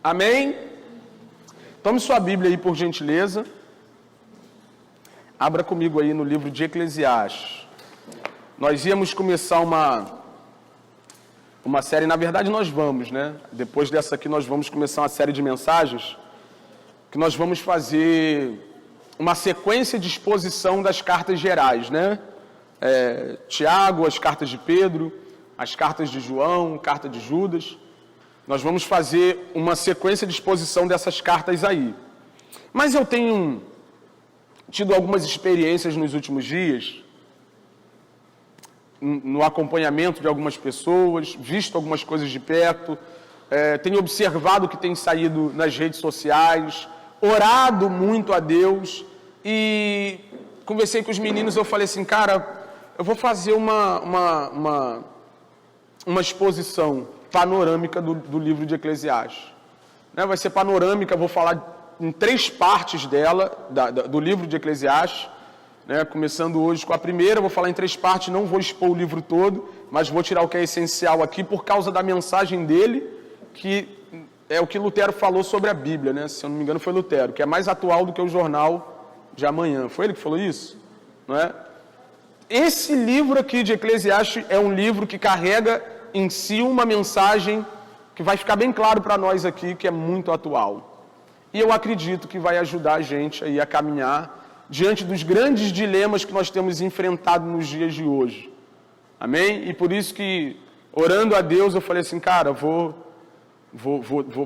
Amém? Tome sua Bíblia aí, por gentileza. Abra comigo aí no livro de Eclesiastes. Nós íamos começar uma série, na verdade nós vamos, né? Depois dessa aqui nós vamos começar uma série de mensagens que nós vamos fazer uma sequência de exposição das cartas gerais, né? Tiago, as cartas de Pedro, as cartas de João, carta de Judas. Nós vamos fazer uma sequência de exposição dessas cartas aí. Mas eu tenho tido algumas experiências nos últimos dias, no acompanhamento de algumas pessoas, visto algumas coisas de perto, tenho observado o que tem saído nas redes sociais, orado muito a Deus e conversei com os meninos, eu falei assim, cara, eu vou fazer uma exposição panorâmica do livro de Eclesiastes. Vai ser panorâmica, vou falar em 3 partes dela, do livro de Eclesiastes, começando hoje com a primeira, vou falar em 3 partes, não vou expor o livro todo, mas vou tirar o que é essencial aqui por causa da mensagem dele, que é o que Lutero falou sobre a Bíblia, né? Se eu não me engano foi Lutero, que é mais atual do que o jornal de amanhã. Foi ele que falou isso? Não é? Esse livro aqui de Eclesiastes é um livro que carrega em si uma mensagem que vai ficar bem claro para nós aqui, que é muito atual. E eu acredito que vai ajudar a gente aí a caminhar diante dos grandes dilemas que nós temos enfrentado nos dias de hoje. Amém? E por isso que, orando a Deus, eu falei assim, cara, vou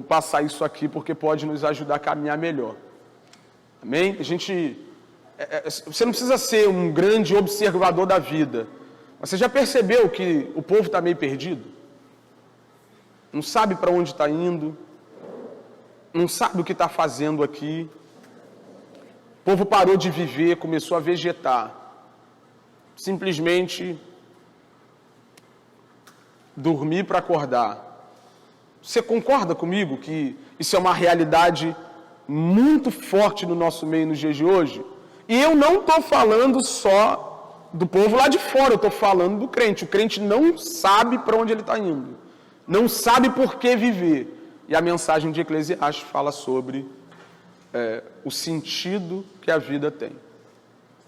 passar isso aqui porque pode nos ajudar a caminhar melhor. Amém? Você não precisa ser um grande observador da vida. Mas você já percebeu que o povo está meio perdido? Não sabe para onde está indo, não sabe o que está fazendo aqui. O povo parou de viver, começou a vegetar. Simplesmente dormir para acordar. Você concorda comigo que isso é uma realidade muito forte no nosso meio nos dias de hoje? E eu não estou falando só do povo lá de fora, eu estou falando do crente. O crente não sabe para onde ele está indo, não sabe por que viver. E a mensagem de Eclesiastes fala sobre o sentido que a vida tem.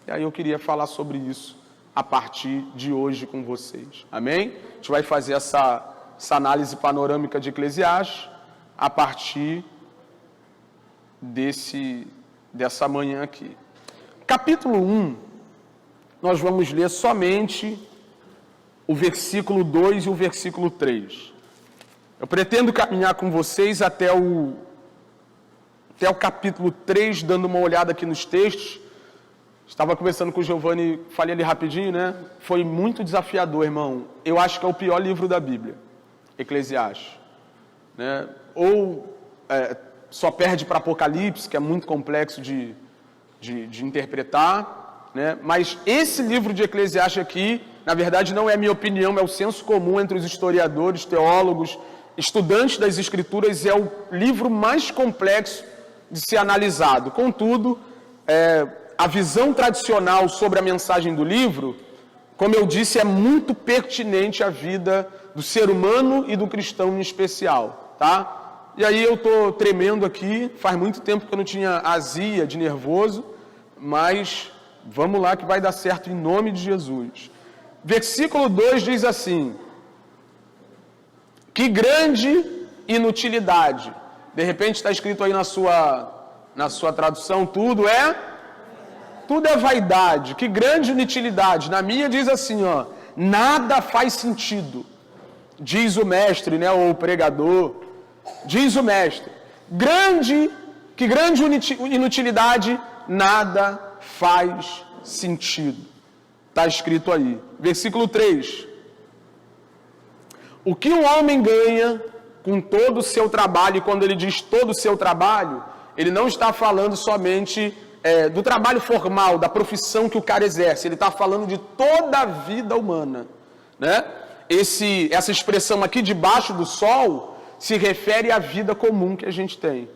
E aí eu queria falar sobre isso a partir de hoje com vocês. Amém? A gente vai fazer essa análise panorâmica de Eclesiastes a partir dessa manhã aqui. Capítulo 1. Nós vamos ler somente o versículo 2 e o versículo 3. Eu pretendo caminhar com vocês até o capítulo 3, dando uma olhada aqui nos textos. Estava conversando com o Giovanni, falei ali rapidinho, né? Foi muito desafiador, irmão. Eu acho que é o pior livro da Bíblia, Eclesiastes. Né? Só perde para Apocalipse, que é muito complexo de interpretar. Mas esse livro de Eclesiastes aqui, na verdade não é a minha opinião, é o senso comum entre os historiadores, teólogos, estudantes das Escrituras, é o livro mais complexo de ser analisado. Contudo, a visão tradicional sobre a mensagem do livro, como eu disse, é muito pertinente à vida do ser humano e do cristão em especial, tá? E aí eu estou tremendo aqui, faz muito tempo que eu não tinha azia de nervoso, mas vamos lá que vai dar certo em nome de Jesus. Versículo 2 diz assim: que grande inutilidade. De repente está escrito aí na sua tradução, tudo é vaidade. Que grande inutilidade. Na minha diz assim, nada faz sentido. Diz o mestre, ou o pregador. Diz o mestre. Que grande inutilidade, nada faz sentido. Está escrito aí. Versículo 3. O que um homem ganha com todo o seu trabalho, e quando ele diz todo o seu trabalho, ele não está falando somente do trabalho formal, da profissão que o cara exerce, ele está falando de toda a vida humana. Né? Essa expressão aqui, debaixo do sol, se refere à vida comum que a gente tem.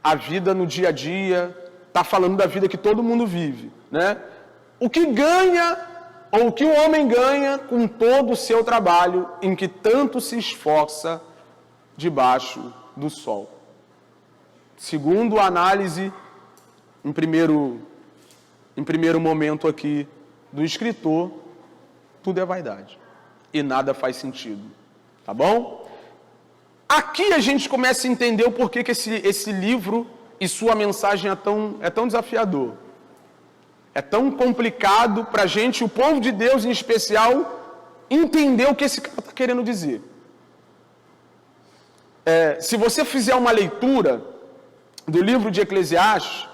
A vida no dia a dia, está falando da vida que todo mundo vive. Né? O que ganha, ou o que o homem ganha com todo o seu trabalho, em que tanto se esforça debaixo do sol. segundo a análise, em primeiro momento aqui do escritor, tudo é vaidade. E nada faz sentido. Tá bom? Aqui a gente começa a entender o porquê que esse livro e sua mensagem é tão desafiador. É tão complicado para a gente, o povo de Deus em especial, entender o que esse cara está querendo dizer. Se você fizer uma leitura do livro de Eclesiastes,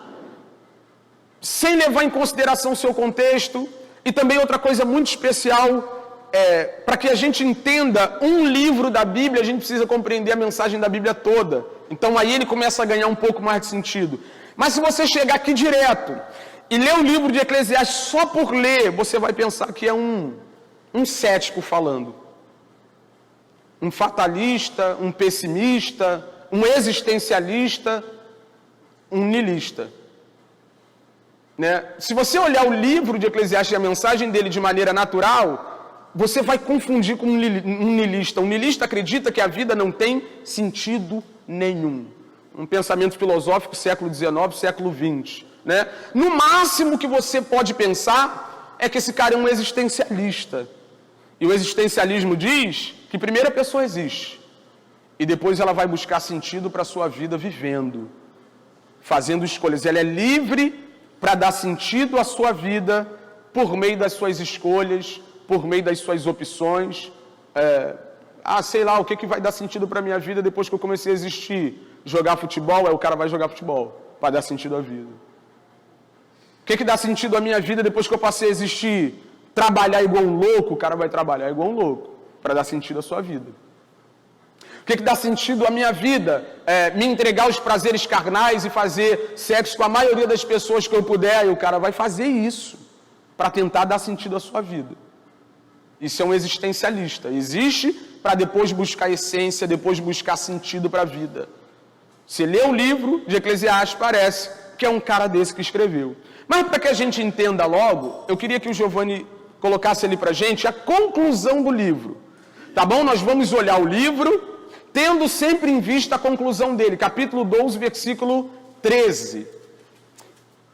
sem levar em consideração o seu contexto, e também outra coisa muito especial, para que a gente entenda um livro da Bíblia, a gente precisa compreender a mensagem da Bíblia toda. Então aí ele começa a ganhar um pouco mais de sentido. Mas se você chegar aqui direto e ler o livro de Eclesiastes só por ler, você vai pensar que é um cético falando. Um fatalista, um pessimista, um existencialista, um niilista. Né? Se você olhar o livro de Eclesiastes e a mensagem dele de maneira natural, você vai confundir com um niilista. Um niilista acredita que a vida não tem sentido nenhum. Um pensamento filosófico século XIX, século XX. Né? No máximo que você pode pensar é que esse cara é um existencialista. E o existencialismo diz que primeiro a pessoa existe. E depois ela vai buscar sentido para a sua vida vivendo. Fazendo escolhas. Ela é livre para dar sentido à sua vida por meio das suas escolhas, por meio das suas opções. Sei lá, o que vai dar sentido para a minha vida depois que eu comecei a existir? Jogar futebol? O cara vai jogar futebol para dar sentido à vida. O que dá sentido à minha vida depois que eu passei a existir? Trabalhar igual um louco? O cara vai trabalhar igual um louco para dar sentido à sua vida. O que dá sentido à minha vida? Me entregar aos prazeres carnais e fazer sexo com a maioria das pessoas que eu puder. E o cara vai fazer isso para tentar dar sentido à sua vida. Isso é um existencialista. Existe para depois buscar essência, depois buscar sentido para a vida. Você lê o livro de Eclesiastes, parece que é um cara desse que escreveu. Mas para que a gente entenda logo, eu queria que o Giovanni colocasse ali para a gente a conclusão do livro. Tá bom? Nós vamos olhar o livro, tendo sempre em vista a conclusão dele. Capítulo 12, versículo 13. A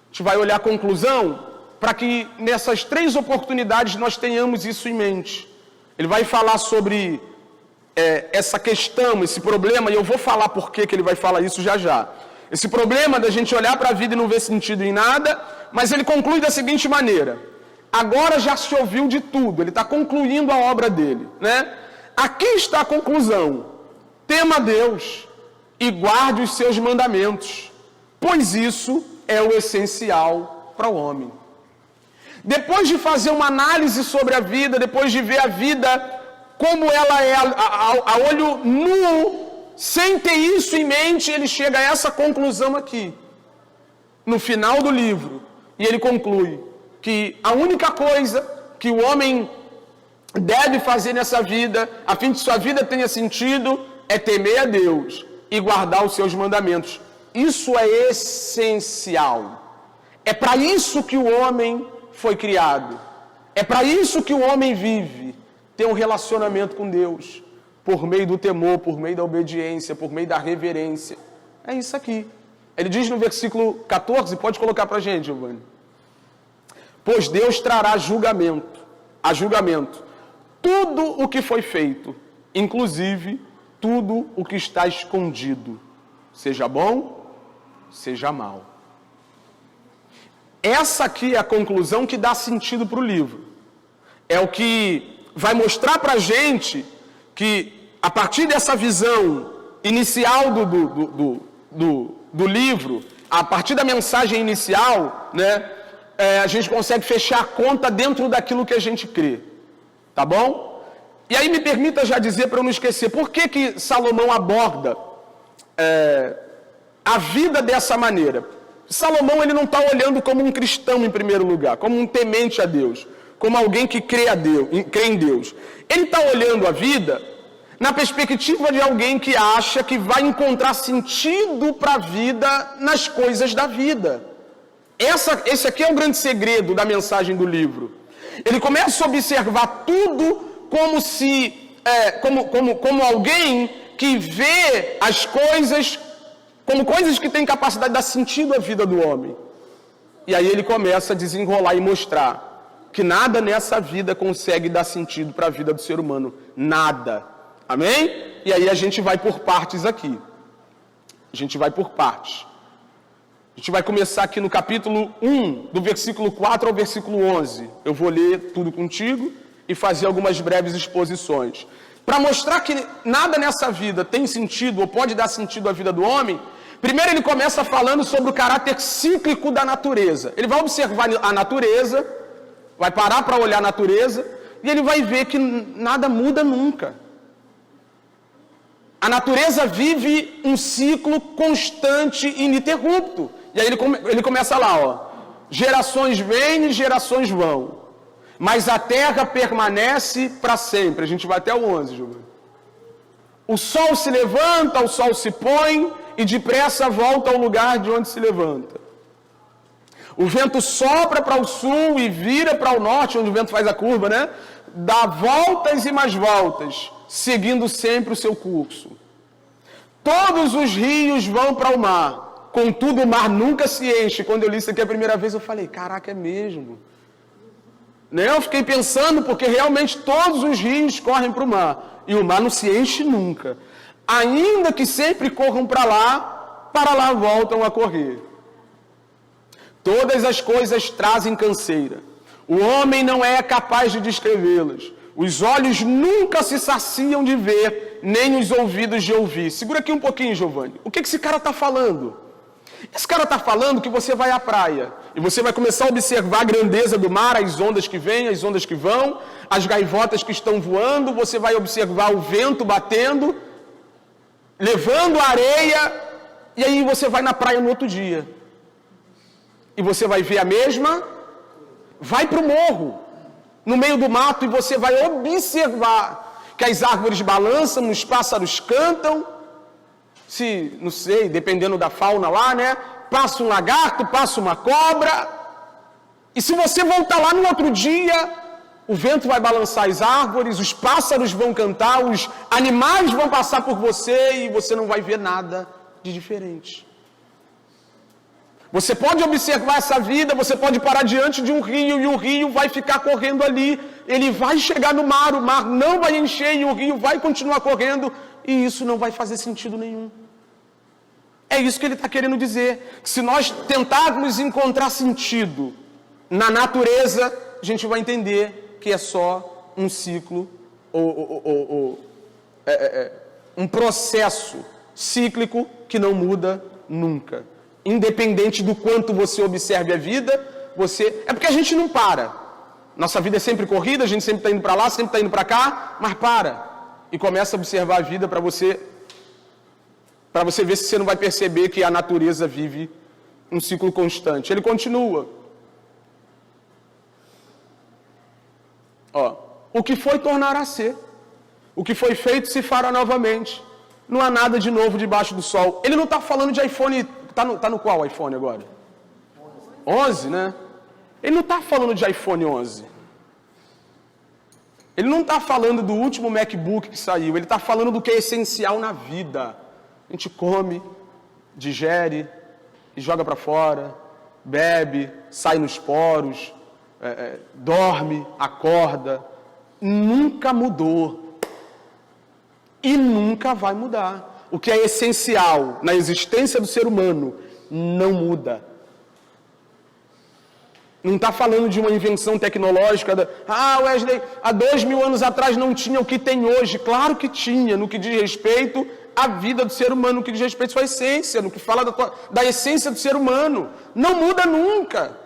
gente vai olhar a conclusão para que nessas 3 oportunidades nós tenhamos isso em mente. Ele vai falar sobre essa questão, esse problema, e eu vou falar por que ele vai falar isso já já. Esse problema da gente olhar para a vida e não ver sentido em nada, mas ele conclui da seguinte maneira: agora já se ouviu de tudo, ele está concluindo a obra dele, né? Aqui está a conclusão: tema a Deus e guarde os seus mandamentos, pois isso é o essencial para o homem. Depois de fazer uma análise sobre a vida, depois de ver a vida como ela é a olho nu, sem ter isso em mente, ele chega a essa conclusão aqui, no final do livro. E ele conclui que a única coisa que o homem deve fazer nessa vida, a fim de sua vida tenha sentido, é temer a Deus e guardar os seus mandamentos. Isso é essencial. É para isso que o homem foi criado. É para isso que o homem vive. Ter um relacionamento com Deus. Por meio do temor, por meio da obediência, por meio da reverência. É isso aqui. Ele diz no versículo 14, pode colocar para a gente, Giovanni. Pois Deus trará a julgamento, tudo o que foi feito, inclusive tudo o que está escondido, seja bom, seja mal. Essa aqui é a conclusão que dá sentido para o livro. É o que vai mostrar para a gente que, a partir dessa visão inicial do livro, a partir da mensagem inicial, né, a gente consegue fechar a conta dentro daquilo que a gente crê. Tá bom? E aí me permita já dizer, para eu não esquecer, por que Salomão aborda a vida dessa maneira? Salomão, ele não está olhando como um cristão em primeiro lugar, como um temente a Deus, como alguém que crê em Deus. Ele está olhando a vida na perspectiva de alguém que acha que vai encontrar sentido para a vida nas coisas da vida. Esse aqui é o grande segredo da mensagem do livro. Ele começa a observar tudo como como alguém que vê as coisas como coisas que têm capacidade de dar sentido à vida do homem. E aí ele começa a desenrolar e mostrar que nada nessa vida consegue dar sentido para a vida do ser humano. Nada. Amém? E aí a gente vai por partes aqui. A gente vai por partes. A gente vai começar aqui no capítulo 1, do versículo 4 ao versículo 11. Eu vou ler tudo contigo e fazer algumas breves exposições. Para mostrar que nada nessa vida tem sentido ou pode dar sentido à vida do homem, primeiro ele começa falando sobre o caráter cíclico da natureza. Ele vai observar a natureza, vai parar para olhar a natureza, e ele vai ver que nada muda nunca. A natureza vive um ciclo constante e ininterrupto. E aí ele começa lá, ó. Gerações vêm e gerações vão, mas a terra permanece para sempre. A gente vai até o 11, Giovanni. O sol se levanta, o sol se põe, e depressa volta ao lugar de onde se levanta. O vento sopra para o sul e vira para o norte, onde o vento faz a curva, né? Dá voltas e mais voltas, seguindo sempre o seu curso. Todos os rios vão para o mar, contudo o mar nunca se enche. Quando eu li isso aqui a primeira vez, eu falei, caraca, é mesmo. Né? Eu fiquei pensando, porque realmente todos os rios correm para o mar, e o mar não se enche nunca. Ainda que sempre corram para lá voltam a correr. Todas as coisas trazem canseira. O homem não é capaz de descrevê-las. Os olhos nunca se saciam de ver, nem os ouvidos de ouvir. Segura aqui um pouquinho, Giovanni. O que esse cara está falando? Esse cara está falando que você vai à praia e você vai começar a observar a grandeza do mar, as ondas que vêm, as ondas que vão, as gaivotas que estão voando, você vai observar o vento batendo, levando a areia, e aí você vai na praia no outro dia. E você vai ver a mesma, vai para o morro, no meio do mato, e você vai observar que as árvores balançam, os pássaros cantam, não sei, dependendo da fauna lá, né? Passa um lagarto, passa uma cobra, e se você voltar lá no outro dia, o vento vai balançar as árvores, os pássaros vão cantar, os animais vão passar por você, e você não vai ver nada de diferente. Você pode observar essa vida, você pode parar diante de um rio, e o rio vai ficar correndo ali, ele vai chegar no mar, o mar não vai encher, e o rio vai continuar correndo, e isso não vai fazer sentido nenhum. É isso que ele está querendo dizer. Se nós tentarmos encontrar sentido na natureza, a gente vai entender que é só um ciclo, um processo cíclico que não muda nunca. Independente do quanto você observe a vida, é porque a gente não para. Nossa vida é sempre corrida, a gente sempre está indo para lá, sempre está indo para cá, mas para. E começa a observar a vida para você ver se você não vai perceber que a natureza vive um ciclo constante. Ele continua. Ó, o que foi tornará a ser. O que foi feito se fará novamente. Não há nada de novo debaixo do sol. Ele não está falando de iPhone. Está no qual iPhone agora? 11, né? Ele não está falando de iPhone 11. Ele não está falando do último MacBook que saiu. Ele está falando do que é essencial na vida. A gente come, digere, e joga para fora, bebe, sai nos poros, dorme, acorda. Nunca mudou. E nunca vai mudar. O que é essencial na existência do ser humano não muda. Não está falando de uma invenção tecnológica. Wesley, há 2000 anos atrás não tinha o que tem hoje. Claro que tinha, no que diz respeito à vida do ser humano, no que diz respeito à sua essência, no que fala da essência do ser humano. Não muda nunca.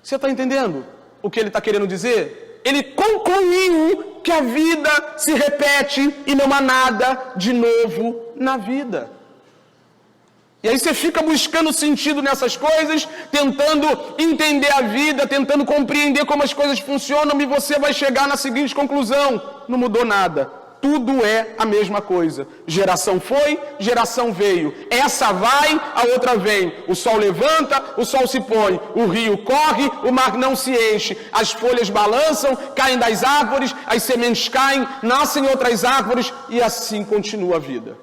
Você está entendendo o que ele está querendo dizer? Ele concluiu que a vida se repete e não há nada de novo na vida. E aí você fica buscando sentido nessas coisas, tentando entender a vida, tentando compreender como as coisas funcionam, e você vai chegar na seguinte conclusão: não mudou nada. Tudo é a mesma coisa. Geração foi, geração veio. Essa vai, a outra vem. O sol levanta, o sol se põe. O rio corre, o mar não se enche. As folhas balançam, caem das árvores, as sementes caem, nascem outras árvores, e assim continua a vida.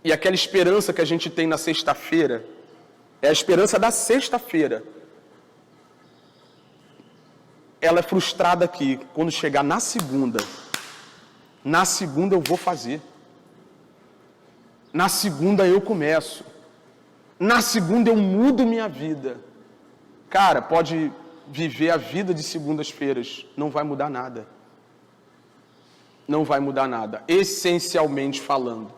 E aquela esperança que a gente tem na sexta-feira, é a esperança da sexta-feira. Ela é frustrada aqui. Quando chegar na segunda eu vou fazer. Na segunda eu começo. Na segunda eu mudo minha vida. Cara, pode viver a vida de segundas-feiras, não vai mudar nada. Não vai mudar nada. Essencialmente falando,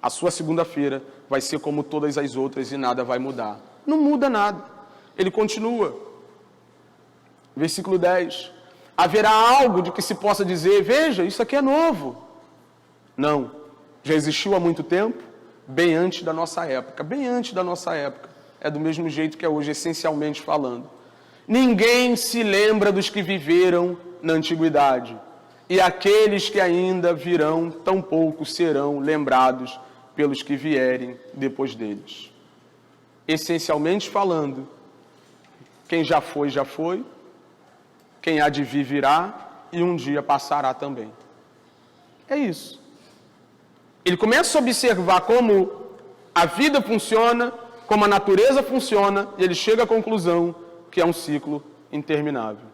a sua segunda-feira vai ser como todas as outras e nada vai mudar. Não muda nada. Ele continua. Versículo 10. Haverá algo de que se possa dizer, veja, isso aqui é novo. Não. Já existiu há muito tempo, bem antes da nossa época. Bem antes da nossa época. É do mesmo jeito que é hoje, essencialmente falando. Ninguém se lembra dos que viveram na antiguidade. E aqueles que ainda virão, tampouco serão lembrados pelos que vierem depois deles. Essencialmente falando, quem já foi, já foi. Quem há de vir, virá. E um dia passará também. É isso. Ele começa a observar como a vida funciona, como a natureza funciona, e ele chega à conclusão que é um ciclo interminável.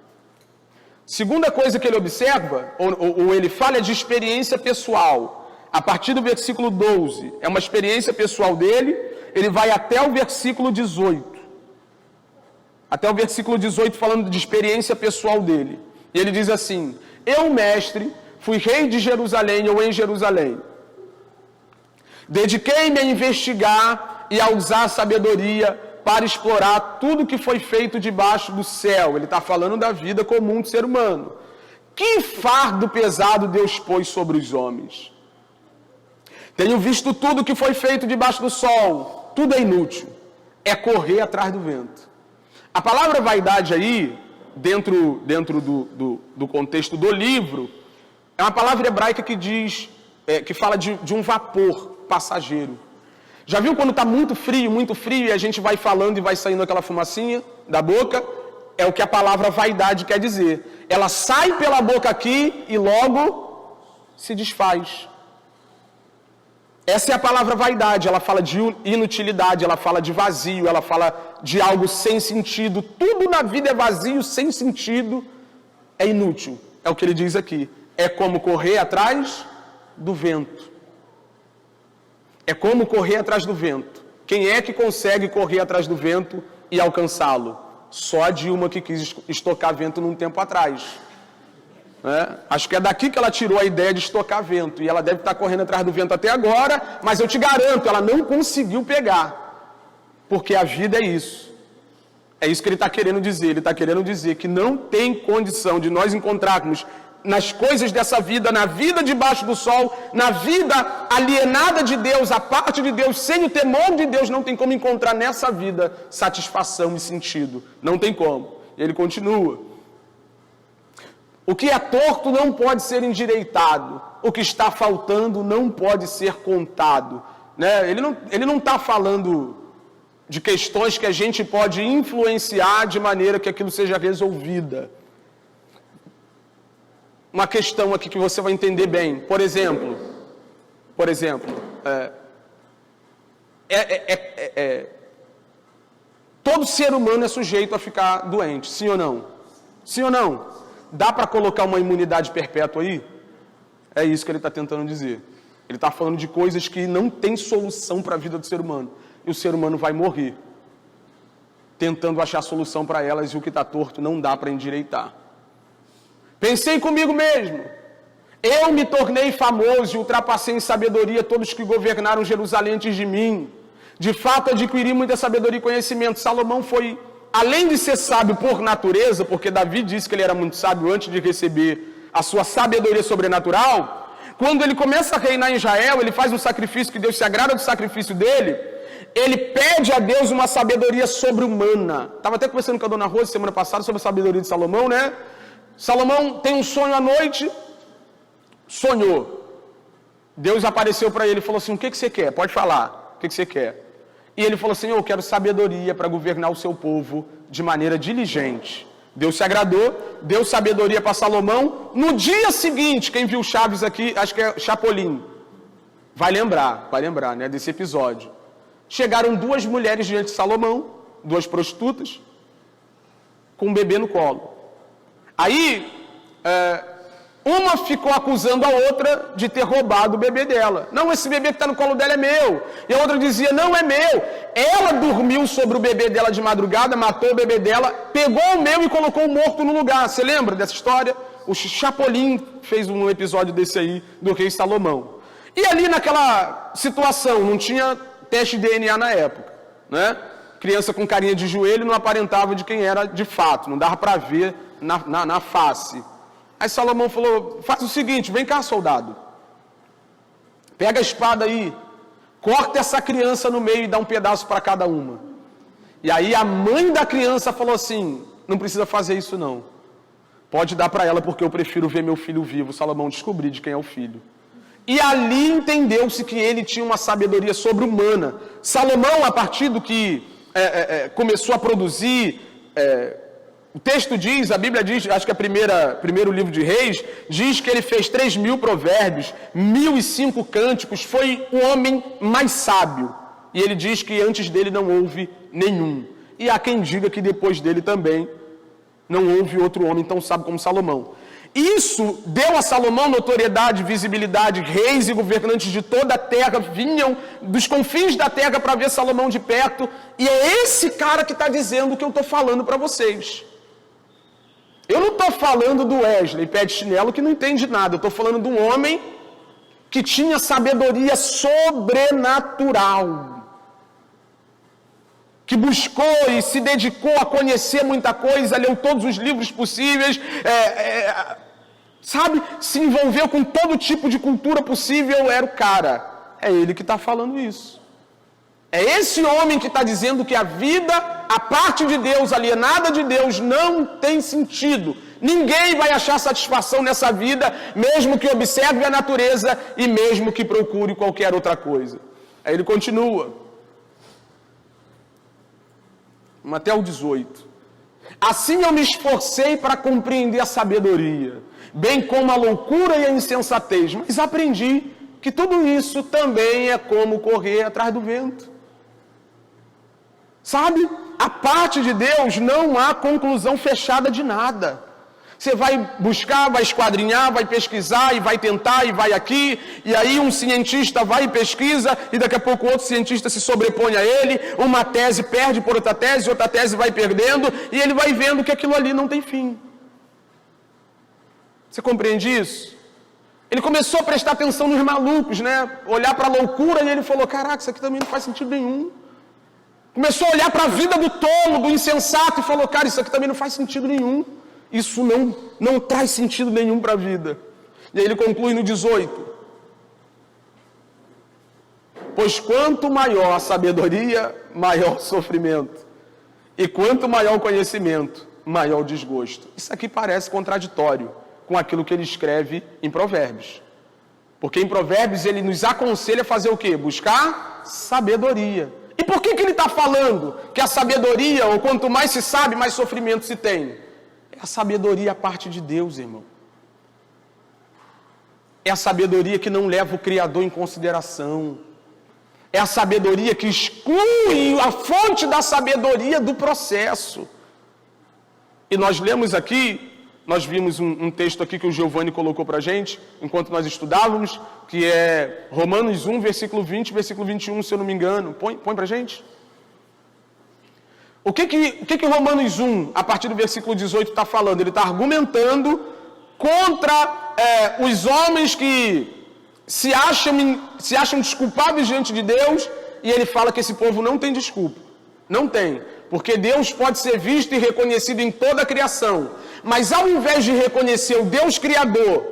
Segunda coisa que ele observa, ou ele fala, é de experiência pessoal. A partir do versículo 12, é uma experiência pessoal dele, ele vai até o versículo 18. Até o versículo 18 falando de experiência pessoal dele. E ele diz assim, eu, mestre, fui rei de Jerusalém ou em Jerusalém. Dediquei-me a investigar e a usar a sabedoria para explorar tudo que foi feito debaixo do céu. Ele está falando da vida comum do ser humano. Que fardo pesado Deus pôs sobre os homens. Tenho visto tudo que foi feito debaixo do sol. Tudo é inútil. É correr atrás do vento. A palavra vaidade aí, dentro do contexto do livro, é uma palavra hebraica que diz, que fala de um vapor passageiro. Já viu quando está muito frio, e a gente vai falando e vai saindo aquela fumacinha da boca? É o que a palavra vaidade quer dizer. Ela sai pela boca aqui e logo se desfaz. Essa é a palavra vaidade. Ela fala de inutilidade, ela fala de vazio, ela fala de algo sem sentido. Tudo na vida é vazio, sem sentido, é inútil. É o que ele diz aqui. É como correr atrás do vento. É como correr atrás do vento. Quem é que consegue correr atrás do vento e alcançá-lo? Só a Dilma que quis estocar vento num tempo atrás. Acho que é daqui que ela tirou a ideia de estocar vento. E ela deve estar correndo atrás do vento até agora, mas eu te garanto, ela não conseguiu pegar. Porque a vida é isso. É isso que ele está querendo dizer. Ele está querendo dizer que não tem condição de nós encontrarmos nas coisas dessa vida, na vida debaixo do sol, na vida alienada de Deus, a parte de Deus, sem o temor de Deus, não tem como encontrar nessa vida satisfação e sentido. Não tem como. E ele continua. O que é torto não pode ser endireitado. O que está faltando não pode ser contado. Ele não está falando de questões que a gente pode influenciar de maneira que aquilo seja resolvida. Uma questão aqui que você vai entender bem. Por exemplo, todo ser humano é sujeito a ficar doente, sim ou não? Sim ou não? Dá para colocar uma imunidade perpétua aí? É isso que ele está tentando dizer. Ele está falando de coisas que não tem solução para a vida do ser humano. E o ser humano vai morrer tentando achar solução para elas, e o que está torto não dá para endireitar. Pensei comigo mesmo. Eu me tornei famoso e ultrapassei em sabedoria todos que governaram Jerusalém antes de mim. De fato, adquiri muita sabedoria e conhecimento. Salomão foi, além de ser sábio por natureza, porque Davi disse que ele era muito sábio antes de receber a sua sabedoria sobrenatural, quando ele começa a reinar em Israel, ele faz um sacrifício que Deus se agrada do sacrifício dele, ele pede a Deus uma sabedoria sobre-humana. Estava até conversando com a dona Rose semana passada sobre a sabedoria de Salomão, né? Salomão tem um sonho à noite, sonhou. Deus apareceu para ele e falou assim, o que você quer? Pode falar, o que você quer? E ele falou assim, eu quero sabedoria para governar o seu povo de maneira diligente. Deus se agradou, deu sabedoria para Salomão. No dia seguinte, quem viu Chaves aqui, acho que é Chapolin. vai lembrar, né, desse episódio. Chegaram duas mulheres diante de Salomão, duas prostitutas, com um bebê no colo. Aí, uma ficou acusando a outra de ter roubado o bebê dela. Não, esse bebê que está no colo dela é meu. E a outra dizia, não é meu. Ela dormiu sobre o bebê dela de madrugada, matou o bebê dela, pegou o meu e colocou o morto no lugar. Você lembra dessa história? O Chapolin fez um episódio desse aí, do rei Salomão. E ali naquela situação, não tinha teste de DNA na época, né? Criança com carinha de joelho não aparentava de quem era de fato, não dava para ver na face. Aí Salomão falou, faz o seguinte, vem cá, soldado. Pega a espada aí, corta essa criança no meio e dá um pedaço para cada uma. E aí a mãe da criança falou assim, não precisa fazer isso não. Pode dar para ela porque eu prefiro ver meu filho vivo. Salomão descobriu de quem é o filho. E ali entendeu-se que ele tinha uma sabedoria sobre-humana. Salomão, a partir do que começou a produzir, o texto diz, a Bíblia diz, acho que primeiro livro de Reis, diz que ele fez 3.000 provérbios, 1.005 cânticos, foi o homem mais sábio. E ele diz que antes dele não houve nenhum. E há quem diga que depois dele também não houve outro homem tão sábio como Salomão. Isso deu a Salomão notoriedade, visibilidade, reis e governantes de toda a terra vinham dos confins da terra para ver Salomão de perto, e é esse cara que está dizendo o que eu estou falando para vocês. Eu não estou falando do Wesley, pé de chinelo, que não entende nada, eu estou falando de um homem que tinha sabedoria sobrenatural, que buscou e se dedicou a conhecer muita coisa, leu todos os livros possíveis, sabe, se envolveu com todo tipo de cultura possível, era o cara. É ele que está falando isso. É esse homem que está dizendo que a vida, a parte de Deus, alienada de Deus, não tem sentido. Ninguém vai achar satisfação nessa vida, mesmo que observe a natureza e mesmo que procure qualquer outra coisa. Aí ele continua. Até o 18. Assim eu me esforcei para compreender a sabedoria, bem como a loucura e a insensatez, mas aprendi que tudo isso também é como correr atrás do vento. Sabe? A parte de Deus não há conclusão fechada de nada. Você vai buscar, vai esquadrinhar, vai pesquisar e vai tentar e vai aqui, e aí um cientista vai e pesquisa e daqui a pouco outro cientista se sobrepõe a ele, uma tese perde por outra tese vai perdendo e ele vai vendo que aquilo ali não tem fim. Você compreende isso? Ele começou a prestar atenção nos malucos, né? Olhar para a loucura e ele falou, caraca, isso aqui também não faz sentido nenhum. Começou a olhar para a vida do tolo, do insensato e falou, cara, isso aqui também não faz sentido nenhum. Isso não traz sentido nenhum para a vida. E aí ele conclui no 18. Pois quanto maior a sabedoria, maior o sofrimento. E quanto maior o conhecimento, maior o desgosto. Isso aqui parece contraditório com aquilo que ele escreve em Provérbios. Porque em Provérbios ele nos aconselha a fazer o quê? Buscar sabedoria. E por que ele está falando que a sabedoria, ou quanto mais se sabe, mais sofrimento se tem? É a sabedoria a parte de Deus, irmão. É a sabedoria que não leva o Criador em consideração. É a sabedoria que exclui a fonte da sabedoria do processo. E nós lemos aqui, nós vimos um texto aqui que o Giovanni colocou para a gente, enquanto nós estudávamos, que é Romanos 1, versículo 20, versículo 21, se eu não me engano. Põe para a gente. O que Romanos 1, a partir do versículo 18, está falando? Ele está argumentando contra os homens que se acham desculpáveis diante de Deus, e ele fala que esse povo não tem desculpa. Não tem. Porque Deus pode ser visto e reconhecido em toda a criação. Mas ao invés de reconhecer o Deus Criador,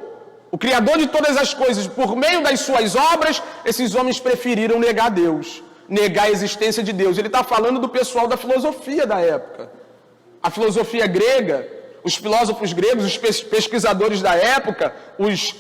o Criador de todas as coisas, por meio das suas obras, esses homens preferiram negar Deus. Negar a existência de Deus. Ele está falando do pessoal da filosofia da época. A filosofia grega, os filósofos gregos, os pesquisadores da época, os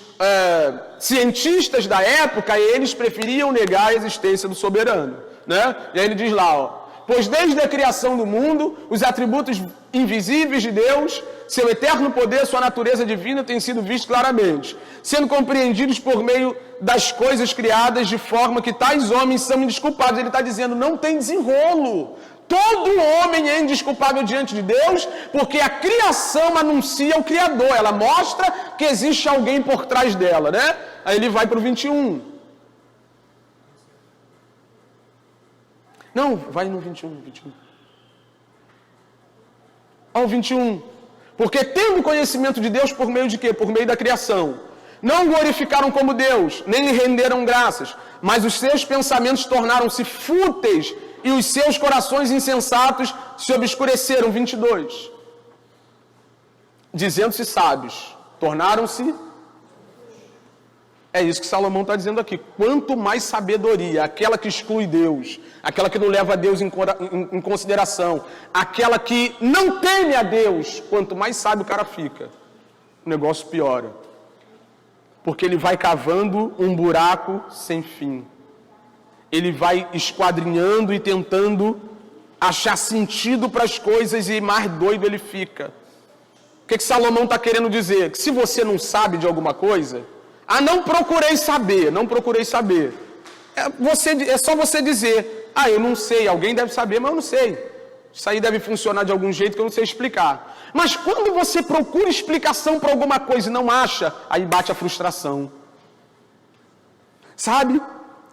cientistas da época, eles preferiam negar a existência do soberano. Né? E aí ele diz lá, Pois desde a criação do mundo, os atributos invisíveis de Deus, seu eterno poder, sua natureza divina têm sido vistos claramente, sendo compreendidos por meio das coisas criadas, de forma que tais homens são indesculpáveis. Ele está dizendo, não tem desenrolo. Todo homem é indesculpável diante de Deus, porque a criação anuncia o Criador, ela mostra que existe alguém por trás dela, né? Aí ele vai para o 21. Não, vai no 21. Ao 21. Porque tendo conhecimento de Deus por meio de quê? Por meio da criação. Não glorificaram como Deus, nem lhe renderam graças, mas os seus pensamentos tornaram-se fúteis e os seus corações insensatos se obscureceram. 22. Dizendo-se sábios, tornaram-se... É isso que Salomão está dizendo aqui. Quanto mais sabedoria, aquela que exclui Deus, aquela que não leva Deus em consideração, aquela que não teme a Deus, quanto mais sábio o cara fica, o negócio piora. Porque ele vai cavando um buraco sem fim. Ele vai esquadrinhando e tentando achar sentido para as coisas e mais doido ele fica. O que Salomão está querendo dizer? Que se você não sabe de alguma coisa... não procurei saber. É só você dizer, eu não sei, alguém deve saber, mas eu não sei. Isso aí deve funcionar de algum jeito que eu não sei explicar. Mas quando você procura explicação para alguma coisa e não acha, aí bate a frustração. Sabe?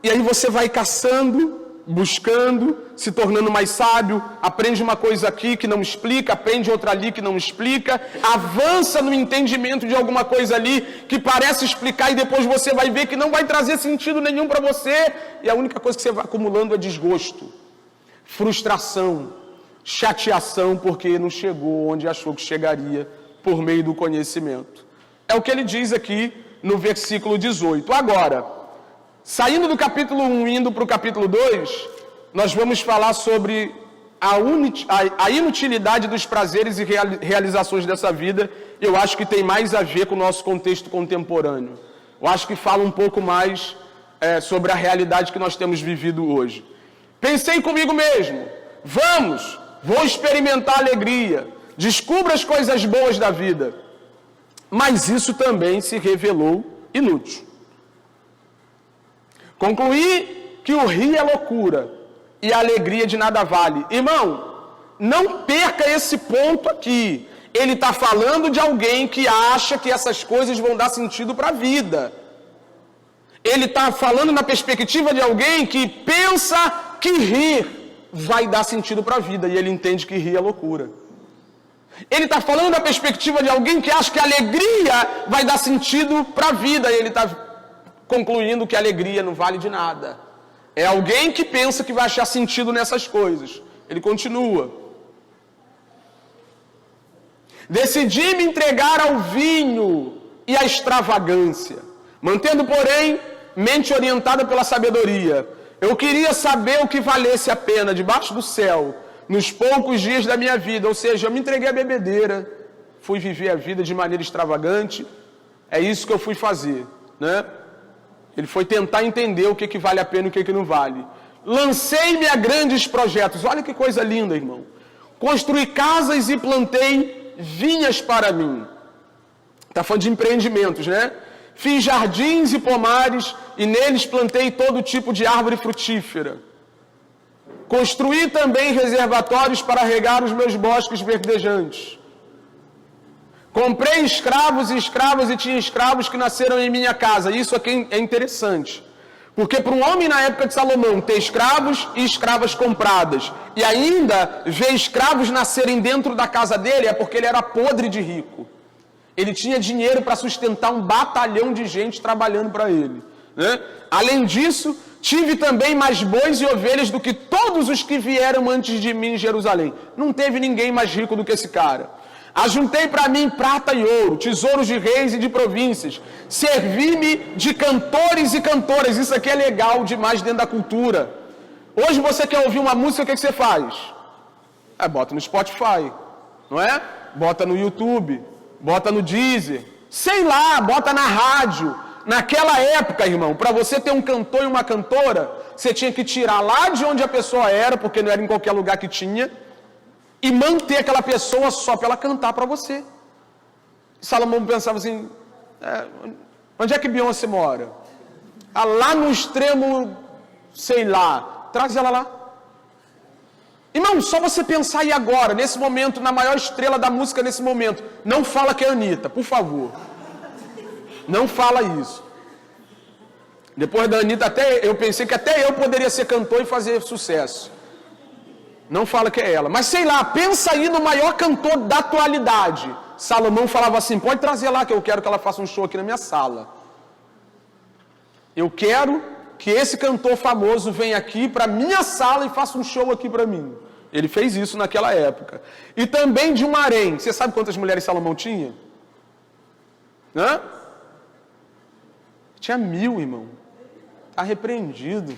E aí você vai caçando, buscando, se tornando mais sábio, aprende uma coisa aqui que não explica, aprende outra ali que não explica, avança no entendimento de alguma coisa ali que parece explicar e depois você vai ver que não vai trazer sentido nenhum para você, e a única coisa que você vai acumulando é desgosto, frustração, chateação, porque não chegou onde achou que chegaria por meio do conhecimento. É o que ele diz aqui no versículo 18. Agora, saindo do capítulo 1 e indo para o capítulo 2, nós vamos falar sobre a inutilidade dos prazeres e realizações dessa vida. Eu acho que tem mais a ver com o nosso contexto contemporâneo. Eu acho que fala um pouco mais sobre a realidade que nós temos vivido hoje. Pensei comigo mesmo, vou experimentar alegria, descubra as coisas boas da vida. Mas isso também se revelou inútil. Concluí que o rir é loucura e a alegria de nada vale. Irmão, não perca esse ponto aqui. Ele está falando de alguém que acha que essas coisas vão dar sentido para a vida. Ele está falando na perspectiva de alguém que pensa que rir vai dar sentido para a vida. E ele entende que rir é loucura. Ele está falando da perspectiva de alguém que acha que a alegria vai dar sentido para a vida. E ele está concluindo que a alegria não vale de nada. É alguém que pensa que vai achar sentido nessas coisas. Ele continua. Decidi me entregar ao vinho e à extravagância, mantendo, porém, mente orientada pela sabedoria. Eu queria saber o que valesse a pena debaixo do céu, nos poucos dias da minha vida. Ou seja, eu me entreguei à bebedeira, fui viver a vida de maneira extravagante. É isso que eu fui fazer, né? Ele foi tentar entender o que vale a pena e o que não vale. Lancei-me a grandes projetos. Olha que coisa linda, irmão. Construí casas e plantei vinhas para mim. Está falando de empreendimentos, né? Fiz jardins e pomares e neles plantei todo tipo de árvore frutífera. Construí também reservatórios para regar os meus bosques verdejantes. Comprei escravos e escravas e tinha escravos que nasceram em minha casa. Isso aqui é interessante. Porque para um homem na época de Salomão ter escravos e escravas compradas e ainda ver escravos nascerem dentro da casa dele é porque ele era podre de rico. Ele tinha dinheiro para sustentar um batalhão de gente trabalhando para ele, né? Além disso, tive também mais bois e ovelhas do que todos os que vieram antes de mim em Jerusalém. Não teve ninguém mais rico do que esse cara. Ajuntei para mim prata e ouro, tesouros de reis e de províncias. Servi-me de cantores e cantoras. Isso aqui é legal demais dentro da cultura. Hoje você quer ouvir uma música, o que você faz? Bota no Spotify, não é? Bota no YouTube, bota no Deezer. Sei lá, bota na rádio. naquela época, irmão, para você ter um cantor e uma cantora, você tinha que tirar lá de onde a pessoa era, porque não era em qualquer lugar que tinha, e manter aquela pessoa só para ela cantar para você. Salomão pensava assim, onde é que Beyoncé mora? Ah, lá no extremo, sei lá, traz ela lá. Irmão, só você pensar aí agora, nesse momento, na maior estrela da música nesse momento, não fala que é a Anitta, por favor. Não fala isso. Depois da Anitta, eu pensei que até eu poderia ser cantor e fazer sucesso. Não fala que é ela. Mas sei lá, pensa aí no maior cantor da atualidade. Salomão falava assim, pode trazer lá que eu quero que ela faça um show aqui na minha sala. Eu quero que esse cantor famoso venha aqui para minha sala e faça um show aqui para mim. Ele fez isso naquela época. E também de um harém. Você sabe quantas mulheres Salomão tinha? Hã? Tinha 1000, irmão. Está repreendido.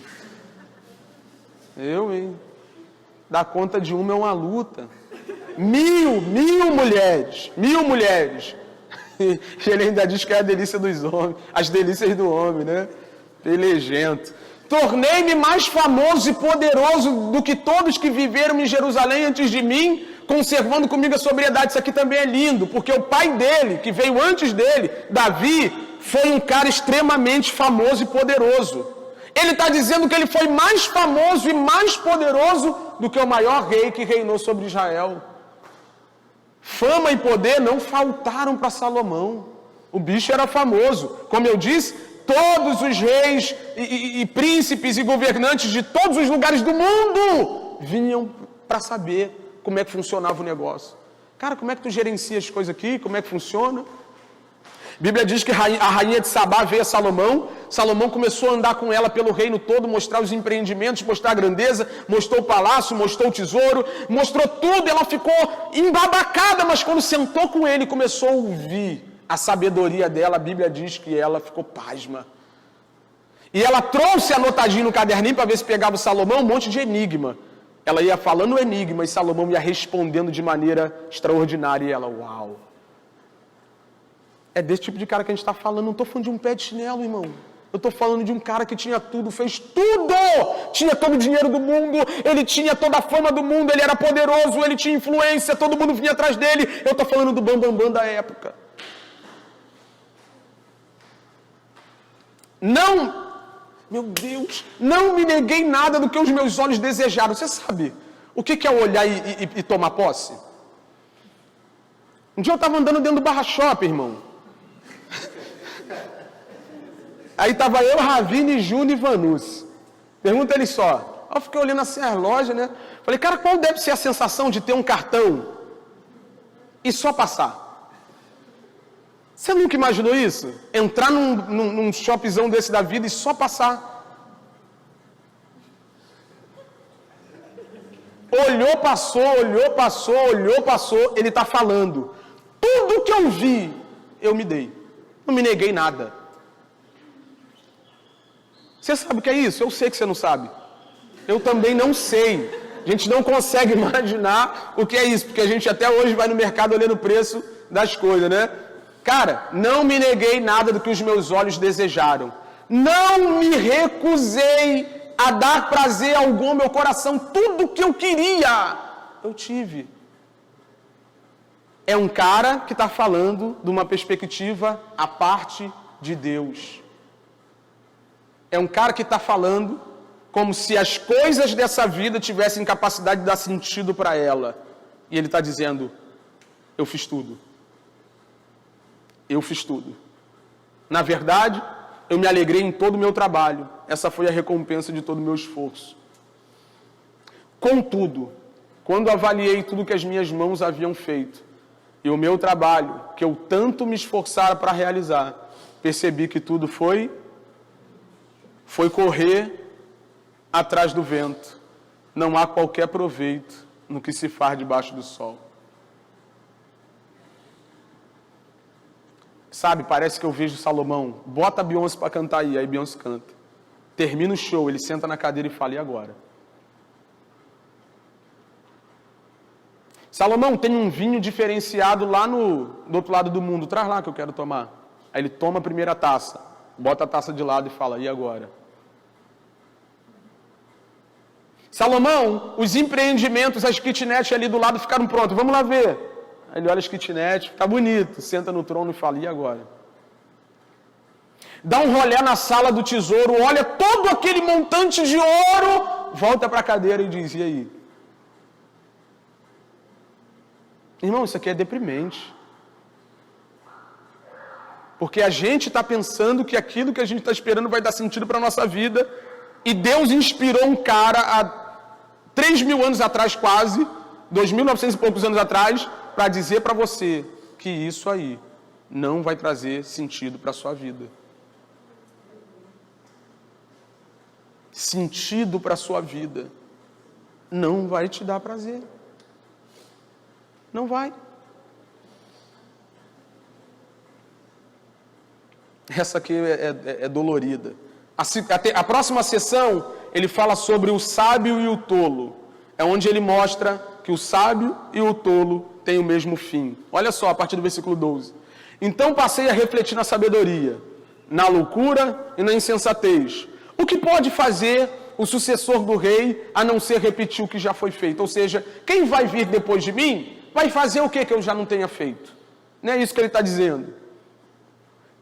Hein? Dar conta de uma é uma luta. 1000 mulheres. 1000 mulheres. E ele ainda diz que é a delícia dos homens. As delícias do homem, né? Pelegento. Tornei-me mais famoso e poderoso do que todos que viveram em Jerusalém antes de mim, conservando comigo a sobriedade. Isso aqui também é lindo, porque o pai dele, que veio antes dele, Davi, foi um cara extremamente famoso e poderoso. Ele está dizendo que ele foi mais famoso e mais poderoso do que o maior rei que reinou sobre Israel. Fama e poder não faltaram para Salomão. O bicho era famoso. Como eu disse, todos os reis e príncipes e governantes de todos os lugares do mundo vinham para saber como é que funcionava o negócio. Cara, como é que tu gerencia as coisas aqui? Como é que funciona? A Bíblia diz que a rainha de Sabá veio a Salomão. Salomão começou a andar com ela pelo reino todo, mostrar os empreendimentos, mostrar a grandeza, mostrou o palácio, mostrou o tesouro, mostrou tudo. Ela ficou embabacada, mas quando sentou com ele, começou a ouvir a sabedoria dela. A Bíblia diz que ela ficou pasma. E ela trouxe anotadinho no caderninho para ver se pegava o Salomão um monte de enigma. Ela ia falando o enigma e Salomão ia respondendo de maneira extraordinária. E ela, uau! É desse tipo de cara que a gente está falando. Não estou falando de um pé de chinelo, irmão. Eu estou falando de um cara que tinha tudo, fez tudo! Tinha todo o dinheiro do mundo, ele tinha toda a fama do mundo, ele era poderoso, ele tinha influência, todo mundo vinha atrás dele. Eu estou falando do bambambam da época. Não, meu Deus, não me neguei nada do que os meus olhos desejaram. Você sabe o que é olhar e tomar posse? Um dia eu estava andando dentro do Barra Shopping, irmão. Aí estava eu, Ravine, Júnior e Vanus. Pergunta ele só. Eu fiquei olhando assim as lojas, né? Falei, cara, qual deve ser a sensação de ter um cartão e só passar? Você nunca imaginou isso? Entrar num shoppingzão desse da vida e só passar. Olhou, passou, olhou, passou, olhou, passou. Ele está falando. Tudo que eu vi, eu me dei. Não me neguei nada. Você sabe o que é isso? Eu sei que você não sabe. Eu também não sei. A gente não consegue imaginar o que é isso, porque a gente até hoje vai no mercado olhando o preço das coisas, né? Cara, não me neguei nada do que os meus olhos desejaram. Não me recusei a dar prazer algum ao meu coração. Tudo que eu queria, eu tive. É um cara que está falando de uma perspectiva à parte de Deus. É um cara que está falando como se as coisas dessa vida tivessem capacidade de dar sentido para ela. E ele está dizendo, eu fiz tudo. Eu fiz tudo. Na verdade, eu me alegrei em todo o meu trabalho. Essa foi a recompensa de todo o meu esforço. Contudo, quando avaliei tudo que as minhas mãos haviam feito, e o meu trabalho, que eu tanto me esforçara para realizar, percebi que tudo foi correr atrás do vento. Não há qualquer proveito no que se faz debaixo do sol. Sabe, parece que eu vejo Salomão, bota a Beyoncé para cantar aí Beyoncé canta. Termina o show, ele senta na cadeira e fala, e agora? Salomão, tem um vinho diferenciado lá do outro lado do mundo, traz lá que eu quero tomar. Aí ele toma a primeira taça. bota a taça de lado e fala, e agora? Salomão, os empreendimentos, as kitnets ali do lado ficaram prontos, vamos lá ver. Aí ele olha as kitnets, tá bonito, senta no trono e fala, e agora? Dá um rolê na sala do tesouro, olha todo aquele montante de ouro, volta para a cadeira e diz, e aí? Irmão, isso aqui é deprimente. Porque a gente está pensando que aquilo que a gente está esperando vai dar sentido para a nossa vida, e Deus inspirou um cara há 3.000 anos atrás quase, 2.900 e poucos anos atrás, para dizer para você que isso aí não vai trazer sentido para a sua vida. Sentido para a sua vida não vai te dar prazer. Não vai. Essa aqui é dolorida. A próxima sessão, ele fala sobre o sábio e o tolo. É onde ele mostra que o sábio e o tolo têm o mesmo fim. Olha só, a partir do versículo 12. Então passei a refletir na sabedoria, na loucura e na insensatez. O que pode fazer o sucessor do rei a não ser repetir o que já foi feito? Ou seja, quem vai vir depois de mim vai fazer o que eu já não tenha feito? Não é isso que ele está dizendo.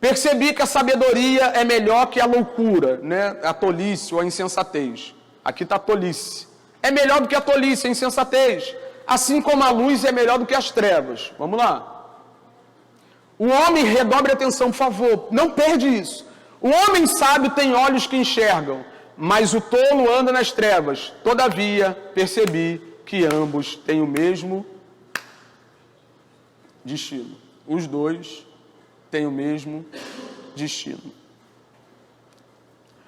Percebi que a sabedoria é melhor que a loucura, né? A tolice ou a insensatez. Aqui está a tolice. É melhor do que a tolice, a insensatez. Assim como a luz é melhor do que as trevas. Vamos lá. O homem, redobre atenção, por favor. Não perde isso. O homem sábio tem olhos que enxergam, mas o tolo anda nas trevas. Todavia, percebi que ambos têm o mesmo destino. Os dois têm o mesmo destino.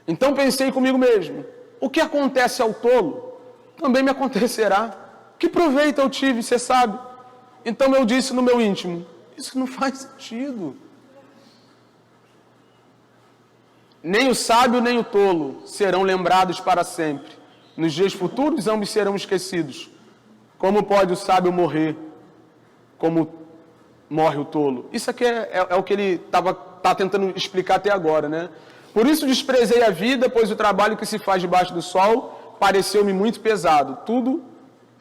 Então pensei comigo mesmo, o que acontece ao tolo, também me acontecerá. Que proveito eu tive, você sabe? Então eu disse no meu íntimo, isso não faz sentido. Nem o sábio nem o tolo serão lembrados para sempre. Nos dias futuros ambos serão esquecidos. Como pode o sábio morrer como morre o tolo? Isso aqui é o que ele está tentando explicar até agora, né? Por isso desprezei a vida, pois o trabalho que se faz debaixo do sol pareceu-me muito pesado. Tudo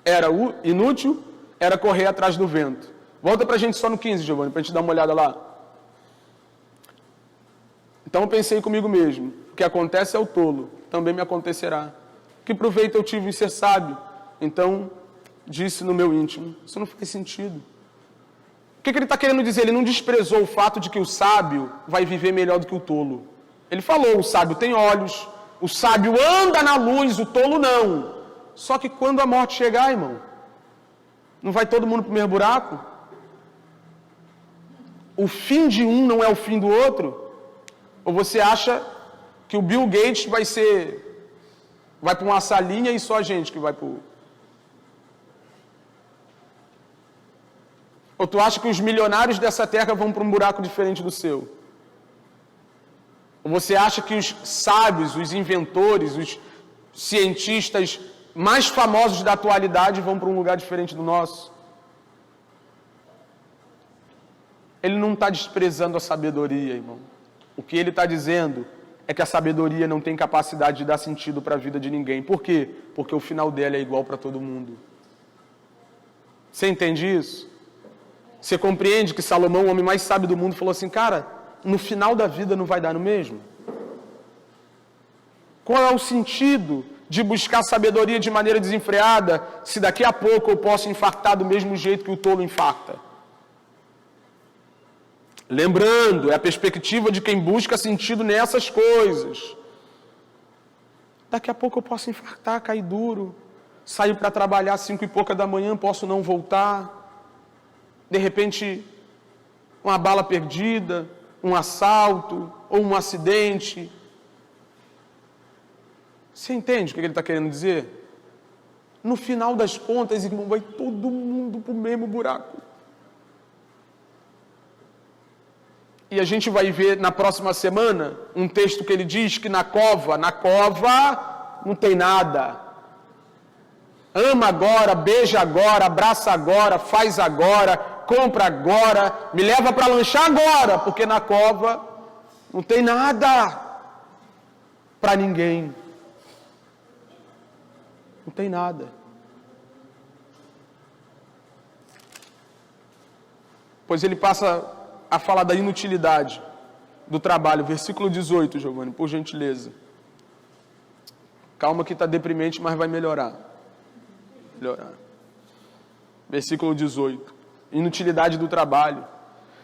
era inútil, era correr atrás do vento. Volta para a gente só no 15, Giovanni, para a gente dar uma olhada lá. Então eu pensei comigo mesmo, o que acontece ao tolo, também me acontecerá. Que proveito eu tive em ser sábio? Então disse no meu íntimo, isso não faz sentido. O que ele está querendo dizer? Ele não desprezou o fato de que o sábio vai viver melhor do que o tolo. Ele falou, o sábio tem olhos, o sábio anda na luz, o tolo não. Só que quando a morte chegar, irmão, não vai todo mundo para o mesmo buraco? O fim de um não é o fim do outro? Ou você acha que o Bill Gates vai para uma salinha e só a gente que vai para o... Ou tu acha que os milionários dessa terra vão para um buraco diferente do seu? Ou você acha que os sábios, os inventores, os cientistas mais famosos da atualidade vão para um lugar diferente do nosso? Ele não está desprezando a sabedoria, irmão. O que ele está dizendo é que a sabedoria não tem capacidade de dar sentido para a vida de ninguém. Por quê? Porque o final dela é igual para todo mundo. Você entende isso? Você compreende que Salomão, o homem mais sábio do mundo, falou assim, cara, no final da vida não vai dar no mesmo? Qual é o sentido de buscar sabedoria de maneira desenfreada, se daqui a pouco eu posso infartar do mesmo jeito que o tolo infarta? Lembrando, é a perspectiva de quem busca sentido nessas coisas. Daqui a pouco eu posso infartar, cair duro, sair para trabalhar às 5 e pouca da manhã, posso não voltar. De repente, uma bala perdida, um assalto ou um acidente. Você entende o que ele está querendo dizer? No final das contas, irmão, vai todo mundo para o mesmo buraco. E a gente vai ver na próxima semana um texto que ele diz que na cova não tem nada. Ama agora, beija agora, abraça agora, faz agora, compra agora, me leva para lanchar agora, porque na cova Não tem nada para ninguém. Não tem nada. Pois ele passa a falar da inutilidade do trabalho. Versículo 18, Giovanni, por gentileza. Calma que está deprimente, mas vai melhorar. Versículo 18. Inutilidade do trabalho.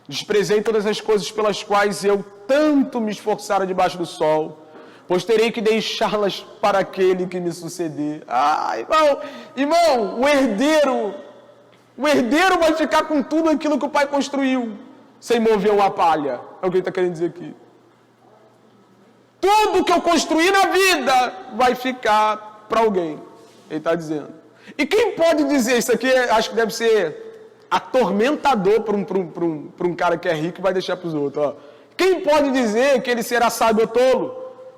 Desprezei todas as coisas pelas quais eu tanto me esforçara debaixo do sol, pois terei que deixá-las para aquele que me suceder. Irmão, o herdeiro vai ficar com tudo aquilo que o pai construiu, sem mover uma palha. É o que ele está querendo dizer aqui. Tudo que eu construí na vida vai ficar para alguém. Ele está dizendo. E quem pode dizer isso aqui? Acho que deve ser atormentador para um cara que é rico e vai deixar para os outros. Ó. Quem pode dizer que ele será sábio ou tolo?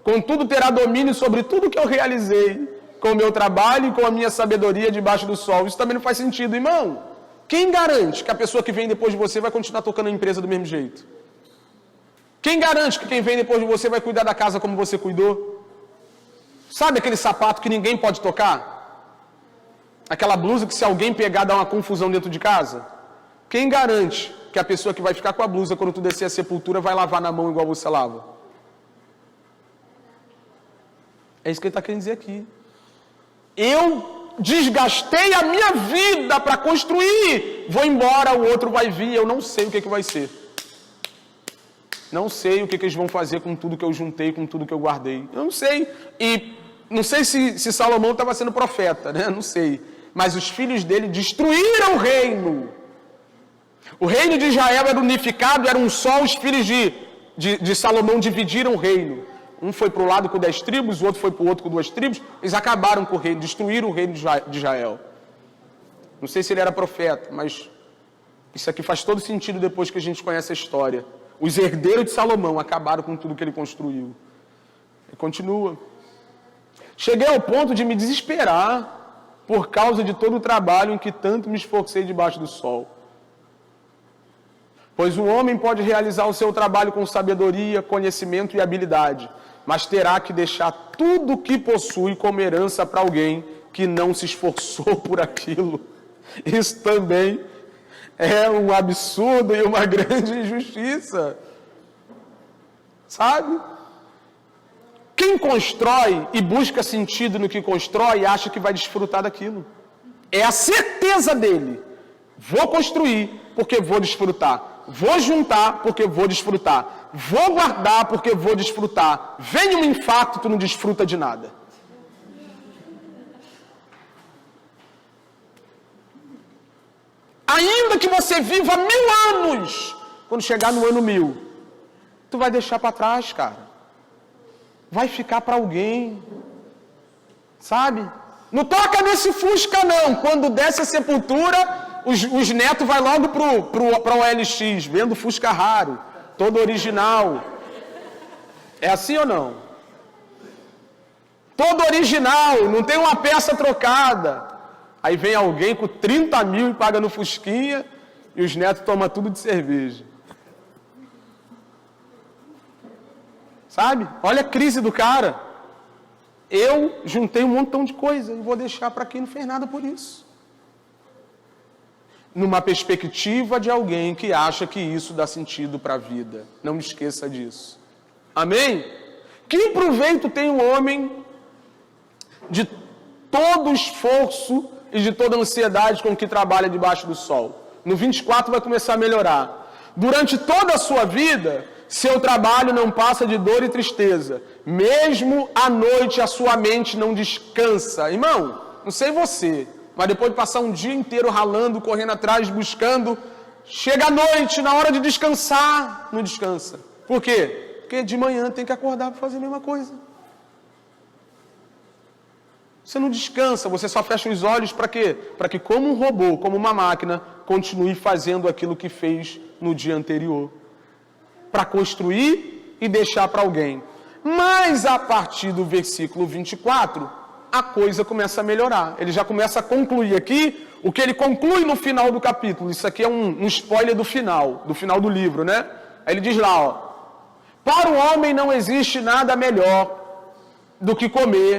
Contudo, terá domínio sobre tudo que eu realizei, com o meu trabalho e com a minha sabedoria debaixo do sol. Isso também não faz sentido, irmão. Quem garante que a pessoa que vem depois de você vai continuar tocando a empresa do mesmo jeito? Quem garante que quem vem depois de você vai cuidar da casa como você cuidou? Sabe aquele sapato que ninguém pode tocar? Aquela blusa que se alguém pegar dá uma confusão dentro de casa? Quem garante que a pessoa que vai ficar com a blusa quando tu descer a sepultura vai lavar na mão igual você lava? É isso que ele está querendo dizer aqui. Eu desgastei a minha vida para construir. Vou embora, o outro vai vir, eu não sei o que vai ser. Não sei o que eles vão fazer com tudo que eu juntei, com tudo que eu guardei. Eu não sei. E não sei se Salomão estava sendo profeta, né? Não sei. Mas os filhos dele destruíram o reino. O reino de Israel era unificado, eram só. Os filhos de Salomão dividiram o reino. Um foi para o lado com 10 tribos, o outro foi para o outro com 2 tribos. Eles acabaram com o reino, destruíram o reino de Israel. Não sei se ele era profeta, mas isso aqui faz todo sentido depois que a gente conhece a história. Os herdeiros de Salomão acabaram com tudo que ele construiu. E continua. Cheguei ao ponto de me desesperar por causa de todo o trabalho em que tanto me esforcei debaixo do sol. Pois o homem pode realizar o seu trabalho com sabedoria, conhecimento e habilidade, mas terá que deixar tudo o que possui como herança para alguém que não se esforçou por aquilo. Isso também é um absurdo e uma grande injustiça. Sabe? Quem constrói e busca sentido no que constrói, acha que vai desfrutar daquilo. É a certeza dele. Vou construir porque vou desfrutar. Vou juntar porque vou desfrutar. Vou guardar porque vou desfrutar. Vem um infarto, tu não desfruta de nada. Ainda que você viva 1000 anos, quando chegar no ano 1000, tu vai deixar para trás, cara. Vai ficar para alguém. Sabe? Não toca nesse Fusca, não. Quando desce a sepultura, os netos vai logo para o OLX, vendo Fusca raro, todo original. É assim ou não? Todo original, não tem uma peça trocada. Aí vem alguém com 30 mil e paga no Fusquinha, e os netos tomam tudo de cerveja. Sabe? Olha a crise do cara. Eu juntei um montão de coisa e vou deixar para quem não fez nada por isso. Numa perspectiva de alguém que acha que isso dá sentido para a vida. Não me esqueça disso. Amém? Que proveito tem o homem de todo o esforço e de toda a ansiedade com que trabalha debaixo do sol? No 24 vai começar a melhorar. Durante toda a sua vida, seu trabalho não passa de dor e tristeza. Mesmo à noite, a sua mente não descansa. Irmão, não sei você, mas depois de passar um dia inteiro ralando, correndo atrás, buscando, chega à noite, na hora de descansar, não descansa. Por quê? Porque de manhã tem que acordar para fazer a mesma coisa. Você não descansa, você só fecha os olhos para quê? Para que, como um robô, como uma máquina, continue fazendo aquilo que fez no dia anterior. Para construir e deixar para alguém. Mas a partir do versículo 24, a coisa começa a melhorar. Ele já começa a concluir aqui o que ele conclui no final do capítulo. Isso aqui é um spoiler do final do livro, né? Aí ele diz lá, ó: Para o homem não existe nada melhor do que comer,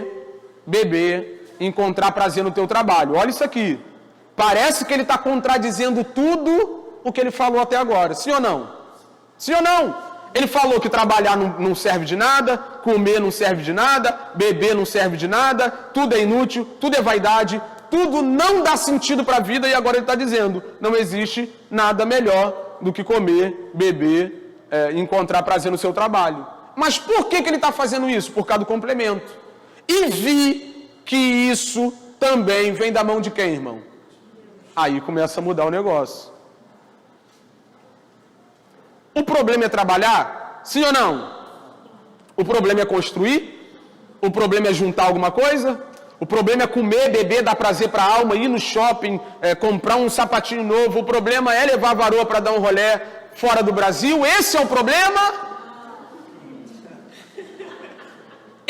beber, encontrar prazer no teu trabalho. Olha isso aqui. Parece que ele está contradizendo tudo o que ele falou até agora. Sim ou não? Sim ou não? Ele falou que trabalhar não serve de nada, comer não serve de nada, beber não serve de nada, tudo é inútil, tudo é vaidade, tudo não dá sentido para a vida, e agora ele está dizendo, não existe nada melhor do que comer, beber, encontrar prazer no seu trabalho. Mas por que ele está fazendo isso? Por causa do complemento. E vi que isso também vem da mão de quem, irmão? Aí começa a mudar o negócio. O problema é trabalhar? Sim ou não? O problema é construir? O problema é juntar alguma coisa? O problema é comer, beber, dar prazer para a alma, ir no shopping, comprar um sapatinho novo. O problema é levar a varoa para dar um rolê fora do Brasil? Esse é o problema?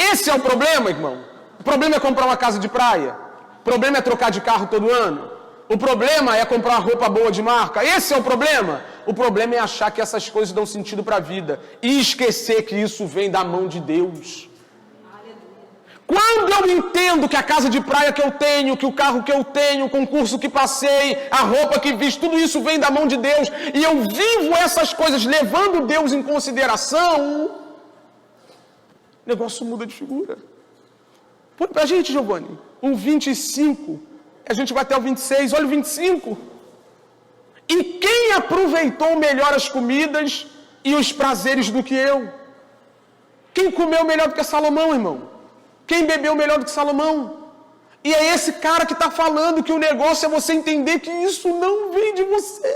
Esse é o problema, irmão? O problema é comprar uma casa de praia? O problema é trocar de carro todo ano? O problema é comprar uma roupa boa de marca? Esse é o problema? O problema é achar que essas coisas dão sentido para a vida e esquecer que isso vem da mão de Deus. Quando eu entendo que a casa de praia que eu tenho, que o carro que eu tenho, o concurso que passei, a roupa que fiz, tudo isso vem da mão de Deus, e eu vivo essas coisas levando Deus em consideração, o negócio muda de figura. Pra gente, Giovanni, o 25, a gente vai até o 26, olha o 25. E quem aproveitou melhor as comidas e os prazeres do que eu? Quem comeu melhor do que Salomão, irmão? Quem bebeu melhor do que Salomão? E é esse cara que está falando que o negócio é você entender que isso não vem de você.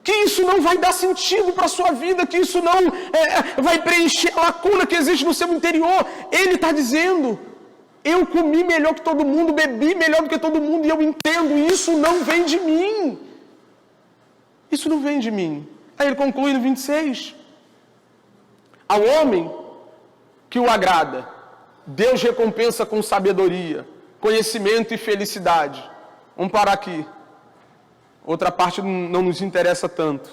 Que isso não vai dar sentido para a sua vida, que isso não vai preencher a lacuna que existe no seu interior. Ele está dizendo, eu comi melhor que todo mundo, bebi melhor do que todo mundo, e eu entendo, isso não vem de mim. Isso não vem de mim. Aí ele conclui no 26. Ao homem que o agrada, Deus recompensa com sabedoria, conhecimento e felicidade. Vamos parar aqui. Outra parte não nos interessa tanto.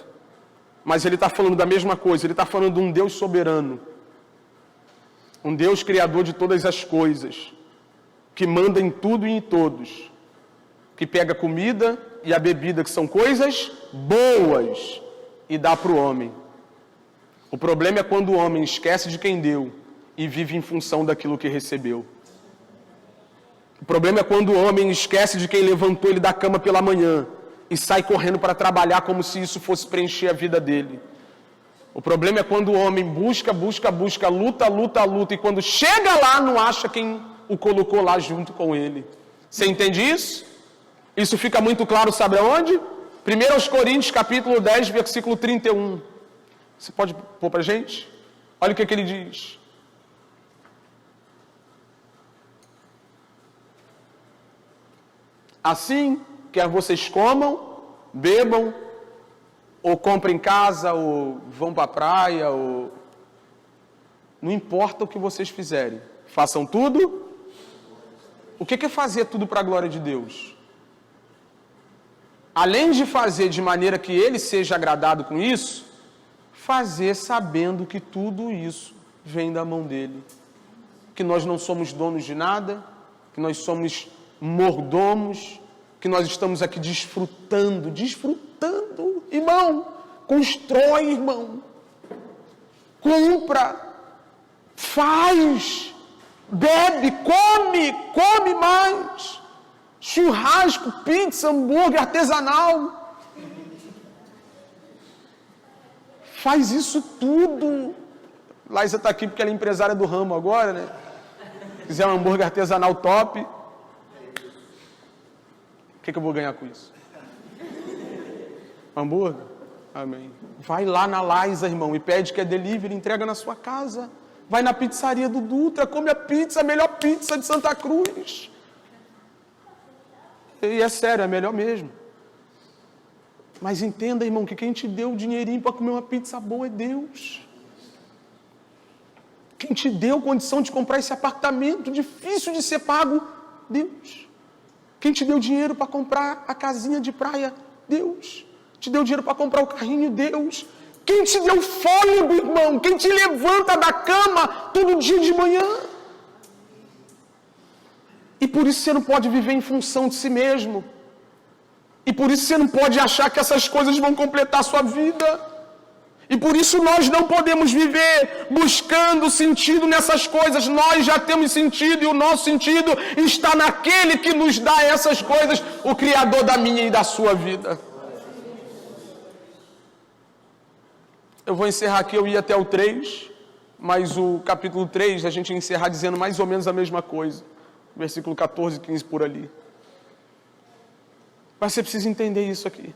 Mas ele está falando da mesma coisa. Ele está falando de um Deus soberano. Um Deus criador de todas as coisas. Que manda em tudo e em todos. Que pega a comida e a bebida, que são coisas boas, e dá para o homem. O problema é quando o homem esquece de quem deu e vive em função daquilo que recebeu. O problema é quando o homem esquece de quem levantou ele da cama pela manhã e sai correndo para trabalhar como se isso fosse preencher a vida dele. O problema é quando o homem busca, luta, e quando chega lá não acha quem o colocou lá junto com ele. Você entende isso? Isso fica muito claro, sabe aonde? 1 Coríntios, capítulo 10, versículo 31. Você pode pôr para a gente? Olha o que ele diz. Assim, quer vocês comam, bebam, ou comprem em casa, ou vão para a praia, ou... Não importa o que vocês fizerem. Façam tudo. O que é fazer tudo para a glória de Deus? Além de fazer de maneira que Ele seja agradado com isso, fazer sabendo que tudo isso vem da mão dEle. Que nós não somos donos de nada, que nós somos mordomos, que nós estamos aqui desfrutando. Irmão, constrói, irmão. Compra, faz, bebe, come mais. Churrasco, pizza, hambúrguer artesanal. Faz isso tudo. Laísa está aqui porque ela é empresária do ramo agora, né? Quiser um hambúrguer artesanal top. O que eu vou ganhar com isso? Hambúrguer? Amém. Vai lá na Laísa, irmão, e pede que é delivery, entrega na sua casa. Vai na pizzaria do Dutra, come a pizza, a melhor pizza de Santa Cruz. E é sério, é melhor mesmo. Mas entenda, irmão, que quem te deu o dinheirinho para comer uma pizza boa é Deus. Quem te deu condição de comprar esse apartamento difícil de ser pago? Deus. Quem te deu dinheiro para comprar a casinha de praia? Deus. Te deu dinheiro para comprar o carrinho? Deus. Quem te deu fôlego, irmão? Quem te levanta da cama todo dia de manhã? E por isso você não pode viver em função de si mesmo. E por isso você não pode achar que essas coisas vão completar a sua vida. E por isso nós não podemos viver buscando sentido nessas coisas. Nós já temos sentido e o nosso sentido está naquele que nos dá essas coisas, o Criador da minha e da sua vida. Eu vou encerrar aqui, eu ia até o 3, mas o capítulo 3 a gente ia encerrar dizendo mais ou menos a mesma coisa. Versículo 14, 15 por ali. Mas você precisa entender isso aqui.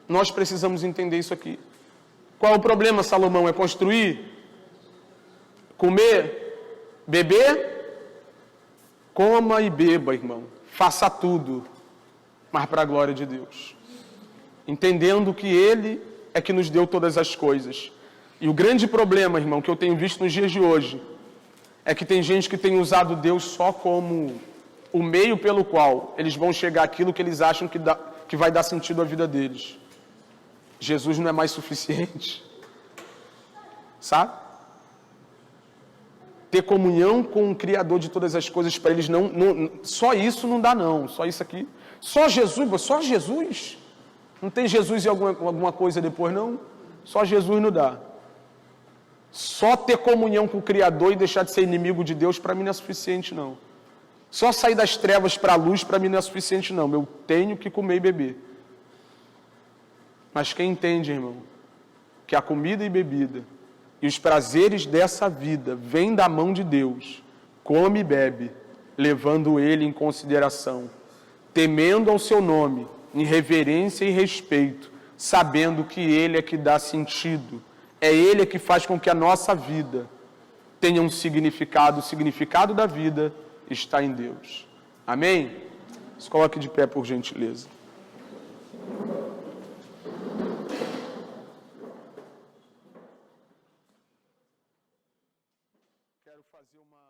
Nós precisamos entender isso aqui. Qual o problema, Salomão? É construir? Comer? Beber? Coma e beba, irmão. Faça tudo, mas para a glória de Deus. Entendendo que Ele é que nos deu todas as coisas. E o grande problema, irmão, que eu tenho visto nos dias de hoje, é que tem gente que tem usado Deus só como o meio pelo qual eles vão chegar àquilo que eles acham que vai dar sentido à vida deles. Jesus não é mais suficiente. Sabe? Ter comunhão com o Criador de todas as coisas para eles só isso não dá não. Só isso aqui. Só Jesus. Não tem Jesus e alguma coisa depois não? Só Jesus não dá. Só ter comunhão com o Criador e deixar de ser inimigo de Deus para mim não é suficiente não. Só sair das trevas para a luz para mim não é suficiente não. Eu tenho que comer e beber. Mas quem entende, irmão, que a comida e bebida e os prazeres dessa vida vêm da mão de Deus, come e bebe, levando Ele em consideração, temendo ao seu nome, em reverência e respeito, sabendo que Ele é que dá sentido, é Ele é que faz com que a nossa vida tenha um significado, o significado da vida está em Deus. Amém? Se coloque de pé, por gentileza. Quero fazer uma